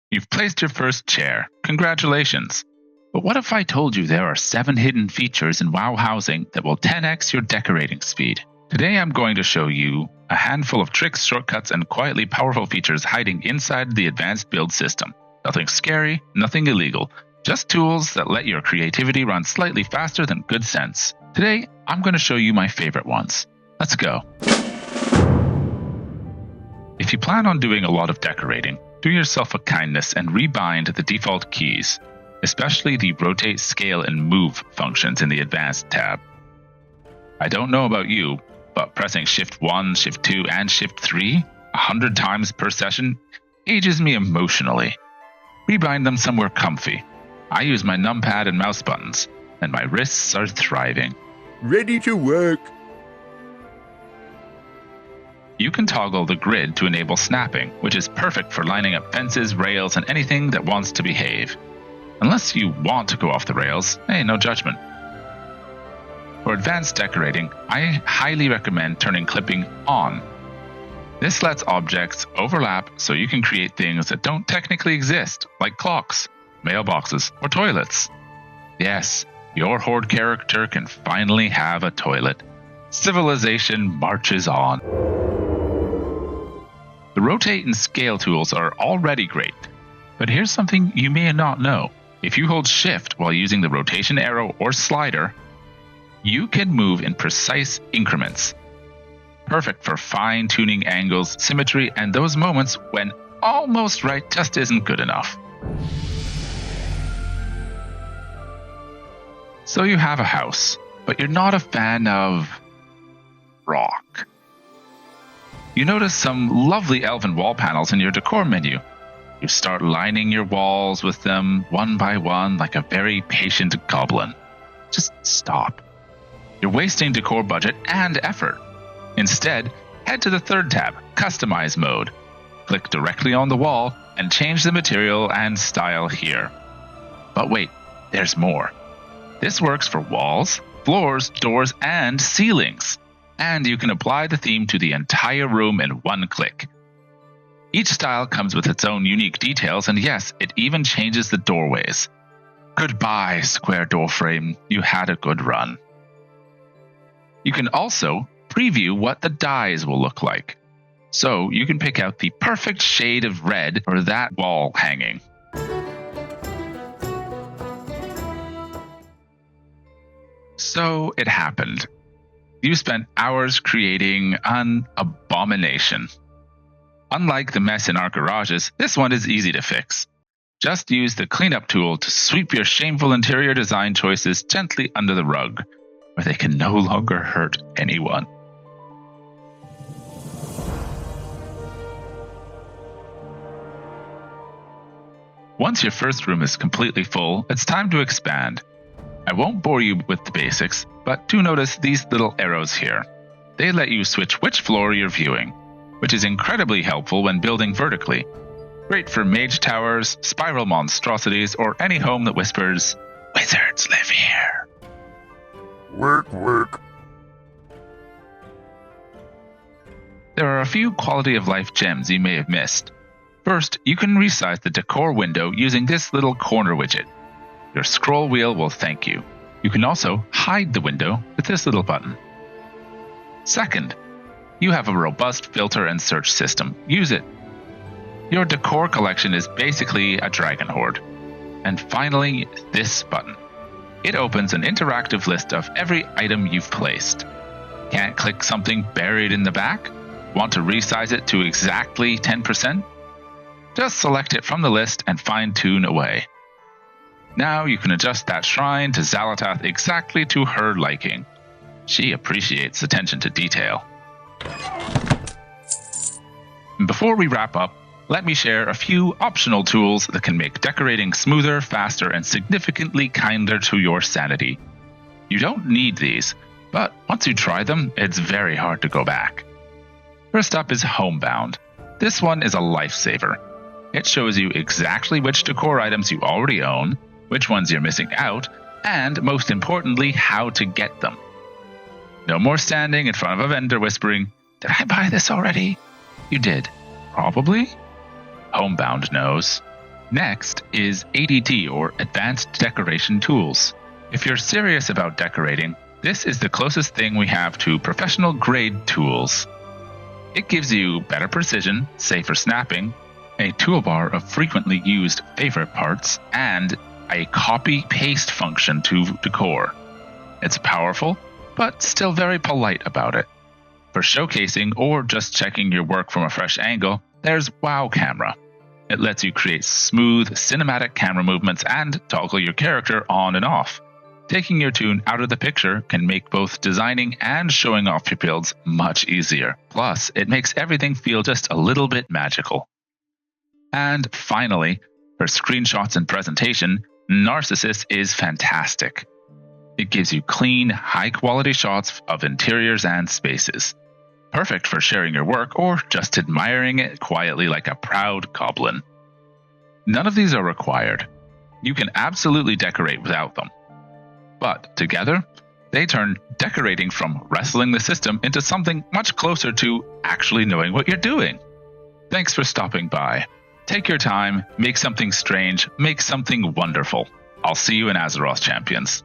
You've placed your first chair. Congratulations. But what if I told you there are 7 hidden features in WoW housing that will 10x your decorating speed? Today I'm going to show you a handful of tricks, shortcuts, and quietly powerful features hiding inside the advanced build system. Nothing scary, nothing illegal, just tools that let your creativity run slightly faster than good sense. Today, I'm going to show you my favorite ones. Let's go. If you plan on doing a lot of decorating, do yourself a kindness and rebind the default keys, especially the rotate, scale, and move functions in the advanced tab. I don't know about you, but pressing Shift 1, Shift 2, and Shift 3 100 times per session ages me emotionally. Rebind them somewhere comfy. I use my numpad and mouse buttons, and my wrists are thriving. Ready to work. You can toggle the grid to enable snapping, which is perfect for lining up fences, rails, and anything that wants to behave. Unless you want to go off the rails, hey, no judgment. For advanced decorating, I highly recommend turning clipping on. This lets objects overlap so you can create things that don't technically exist, like clocks, mailboxes, or toilets. Yes, your horde character can finally have a toilet. Civilization marches on. The rotate and scale tools are already great, but here's something you may not know. If you hold Shift while using the rotation arrow or slider, you can move in precise increments. Perfect for fine-tuning angles, symmetry, and those moments when almost right just isn't good enough. So you have a house, but you're not a fan of rock. You notice some lovely elven wall panels in your decor menu. You start lining your walls with them one by one like a very patient goblin. Just stop. You're wasting decor budget and effort. Instead, head to the third tab, Customize Mode. Click directly on the wall and change the material and style here. But wait, there's more. This works for walls, floors, doors, and ceilings. And you can apply the theme to the entire room in one click. Each style comes with its own unique details, and yes, it even changes the doorways. Goodbye, square door frame. You had a good run. You can also preview what the dyes will look like. So you can pick out the perfect shade of red for that wall hanging. So it happened. You spent hours creating an abomination. Unlike the mess in our garages, this one is easy to fix. Just use the cleanup tool to sweep your shameful interior design choices gently under the rug, where they can no longer hurt anyone. Once your first room is completely full, it's time to expand. I won't bore you with the basics, but do notice these little arrows here. They let you switch which floor you're viewing, which is incredibly helpful when building vertically. Great for mage towers, spiral monstrosities, or any home that whispers, "Wizards live here." Work, work. There are a few quality of life gems you may have missed. First, you can resize the decor window using this little corner widget. Your scroll wheel will thank you. You can also hide the window with this little button. Second, you have a robust filter and search system. Use it. Your decor collection is basically a dragon horde. And finally, this button. It opens an interactive list of every item you've placed. Can't click something buried in the back? Want to resize it to exactly 10%? Just select it from the list and fine-tune away. Now you can adjust that shrine to Xalatath exactly to her liking. She appreciates attention to detail. And before we wrap up, let me share a few optional tools that can make decorating smoother, faster, and significantly kinder to your sanity. You don't need these, but once you try them, it's very hard to go back. First up is Homebound. This one is a lifesaver. It shows you exactly which decor items you already own, which ones you're missing out, and most importantly, how to get them. No more standing in front of a vendor whispering, "Did I buy this already?" You did. Probably. Homebound knows. Next is ADT, or Advanced Decoration Tools. If you're serious about decorating, this is the closest thing we have to professional grade tools. It gives you better precision, safer snapping, a toolbar of frequently used favorite parts, and a copy-paste function to decor. It's powerful, but still very polite about it. For showcasing or just checking your work from a fresh angle, there's WoW Camera. It lets you create smooth, cinematic camera movements and toggle your character on and off. Taking your toon out of the picture can make both designing and showing off your builds much easier. Plus, it makes everything feel just a little bit magical. And finally, for screenshots and presentation, Narcissus is fantastic. It gives you clean, high-quality shots of interiors and spaces. Perfect for sharing your work or just admiring it quietly like a proud goblin. None of these are required. You can absolutely decorate without them. But together, they turn decorating from wrestling the system into something much closer to actually knowing what you're doing. Thanks for stopping by. Take your time, make something strange, make something wonderful. I'll see you in Azeroth, champions.